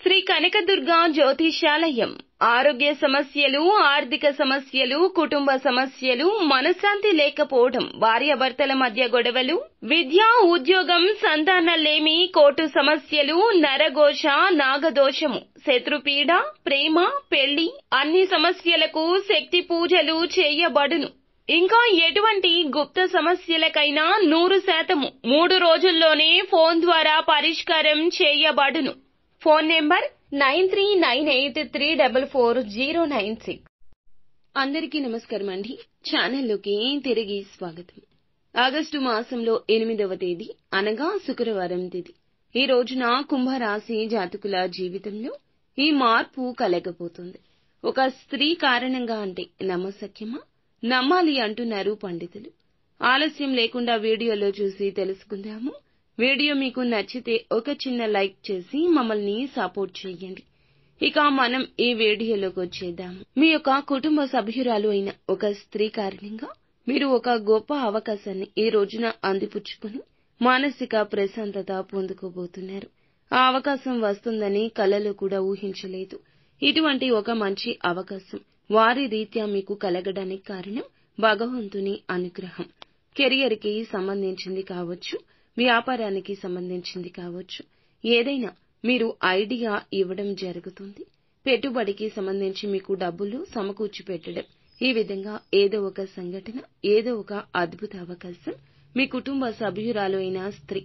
శ్రీ కనకదుర్గ జ్యోతిషాలయం. ఆరోగ్య సమస్యలు, ఆర్థిక సమస్యలు, కుటుంబ సమస్యలు, మనశ్శాంతి లేకపోవడం, భార్యాభర్తల మధ్య గొడవలు, విద్య, ఉద్యోగం, సంతానలేమి, కోర్టు సమస్యలు, నరఘోష, నాగదోషము, శత్రుపీడ, ప్రేమ, పెళ్లి, అన్ని సమస్యలకు శక్తి పూజలు చేయబడును. ఇంకా ఎటువంటి గుప్త సమస్యలకైనా 100% 3 రోజుల్లోనే ఫోన్ ద్వారా పరిష్కారం చేయబడును. Phone number 9398344096. అందరికీ నమస్కారం అండి. ఛానల్లోకి తిరిగి స్వాగతం. ఆగస్టు మాసంలో 8వ తేదీ అనగా శుక్రవారం తిథి. ఈ రోజున కుంభరాశి జాతకుల జీవితంలో ఈ మార్పు కలగబోతుంది. ఒక స్త్రీ కారణంగా అంటే నమ్మశక్యమా? నమ్మాలి అంటున్నారు పండితులు. ఆలస్యం లేకుండా వీడియోలో చూసి తెలుసుకుందాము. వీడియో మీకు నచ్చితే ఒక చిన్న లైక్ చేసి మమ్మల్ని సపోర్ట్ చేయండి. ఇక మనం ఈ వీడియోలోకి వచ్చేద్దాము. మీ యొక్క కుటుంబ సభ్యురాలు అయిన ఒక స్త్రీ కారణంగా మీరు ఒక గొప్ప అవకాశాన్ని ఈ రోజున అందిపుచ్చుకుని మానసిక ప్రశాంతత పొందుకోబోతున్నారు. ఆ అవకాశం వస్తుందని కలలో కూడా ఊహించలేదు. ఇటువంటి ఒక మంచి అవకాశం వారి రీత్యా మీకు కలగడానికి కారణం భగవంతుని అనుగ్రహం. కెరియర్ కి సంబంధించింది కావచ్చు, వ్యాపారానికి సంబంధించింది కావచ్చు, ఏదైనా మీరు ఐడియా ఇవ్వడం జరుగుతుంది. పెట్టుబడికి సంబంధించి మీకు డబ్బులు సమకూర్చి పెట్టడం, ఈ విధంగా ఏదో ఒక సంఘటన, ఏదో ఒక అద్భుత అవకాశం మీ కుటుంబ సభ్యురాలు అయిన స్త్రీ,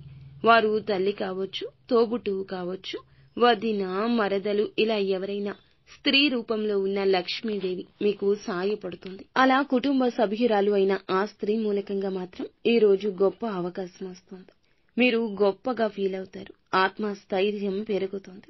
వారు తల్లి కావచ్చు, తోబుట్టువు కావచ్చు, వదిన, మరదలు, ఇలా ఎవరైనా స్త్రీ రూపంలో ఉన్న లక్ష్మీదేవి మీకు సాయపడుతుంది. అలా కుటుంబ సభ్యురాలు అయిన ఆ స్త్రీ మూలకంగా మాత్రం ఈ రోజు గొప్ప అవకాశం వస్తుంది. మీరు గొప్పగా ఫీల్ అవుతారు. ఆత్మస్థైర్యం పెరుగుతుంది.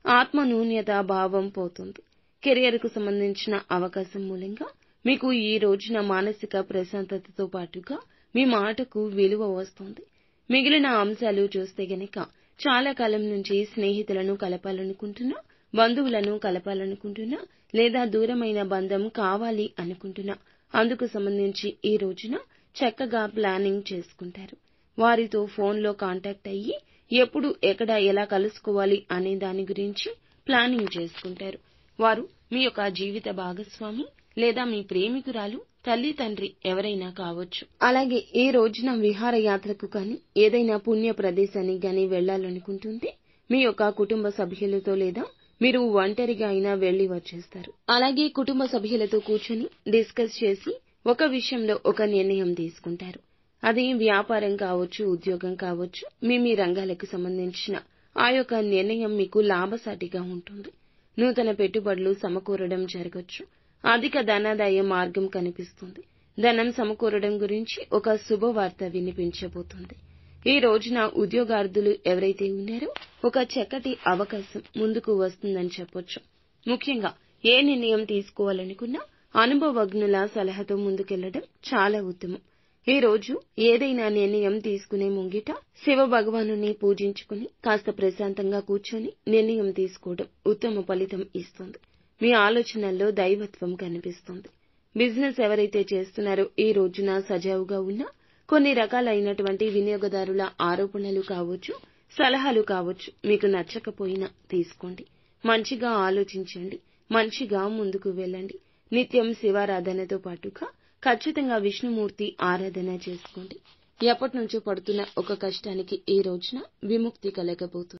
ఆత్మ న్యూన్యత భావం పోతుంది. కెరియర్ కు సంబంధించిన అవకాశం మూలంగా మీకు ఈ రోజున మానసిక ప్రశాంతతతో పాటుగా మీ మాటకు విలువ వస్తుంది. మిగిలిన అంశాలు చూస్తే గనక చాలా కాలం నుంచి స్నేహితులను కలపాలనుకుంటున్నా, బంధువులను కలపాలనుకుంటున్నా, లేదా దూరమైన బంధం కావాలి అనుకుంటున్నా, అందుకు సంబంధించి ఈ రోజున చక్కగా ప్లానింగ్ చేసుకుంటారు. వారితో ఫోన్లో కాంటాక్ట్ అయ్యి ఎప్పుడు, ఎక్కడ, ఎలా కలుసుకోవాలి అనే దాని గురించి ప్లానింగ్ చేసుకుంటారు. వారు మీ యొక్క జీవిత భాగస్వామి లేదా మీ ప్రేమికురాలు, తల్లి, తండ్రి ఎవరైనా కావచ్చు. అలాగే ఈ రోజున విహారయాత్రకు కానీ, ఏదైనా పుణ్య ప్రదేశానికి కానీ వెళ్లాలనుకుంటుంటే మీ యొక్క కుటుంబ సభ్యులతో లేదా మీరు ఒంటరిగా అయినా వెళ్లి వచ్చేస్తారు. అలాగే కుటుంబ సభ్యులతో కూర్చొని డిస్కస్ చేసి ఒక విషయంలో ఒక నిర్ణయం తీసుకుంటారు. అది వ్యాపారం కావచ్చు, ఉద్యోగం కావచ్చు, మీ రంగాలకు సంబంధించిన ఆ యొక్క నిర్ణయం మీకు లాభసాటిగా ఉంటుంది. నూతన పెట్టుబడులు సమకూరడం జరగచ్చు. అధిక ధనాదాయ మార్గం కనిపిస్తుంది. ధనం సమకూరడం గురించి ఒక శుభవార్త వినిపించబోతుంది. ఈ రోజున ఉద్యోగార్థులు ఎవరైతే ఉన్నారో ఒక చక్కటి అవకాశం ముందుకు వస్తుందని చెప్పొచ్చు. ముఖ్యంగా ఏ నిర్ణయం తీసుకోవాలనుకున్నా అనుభవజ్ఞుల సలహాతో ముందుకెళ్లడం చాలా ఉత్తమం. ఈ రోజు ఏదైనా నిర్ణయం తీసుకునే ముంగిట శివ భగవానుని పూజించుకుని కాస్త ప్రశాంతంగా కూర్చొని నిర్ణయం తీసుకోవడం ఉత్తమ ఫలితం ఇస్తుంది. మీ ఆలోచనల్లో దైవత్వం కనిపిస్తుంది. బిజినెస్ ఎవరైతే చేస్తున్నారో ఈ రోజున సజావుగా ఉన్నా కొన్ని రకాలైనటువంటి వినియోగదారుల ఆరోపణలు కావచ్చు, సలహాలు కావచ్చు, మీకు నచ్చకపోయినా తీసుకోండి. మంచిగా ఆలోచించండి. మంచిగా ముందుకు వెళ్ళండి. నిత్యం శివారాధనతో పాటుగా ఖచ్చితంగా విష్ణుమూర్తి ఆరాధన చేసుకోండి. ఎప్పటినుంచో పడుతున్న ఒక కష్టానికి ఈ రోజున విముక్తి కలగబోతుంది.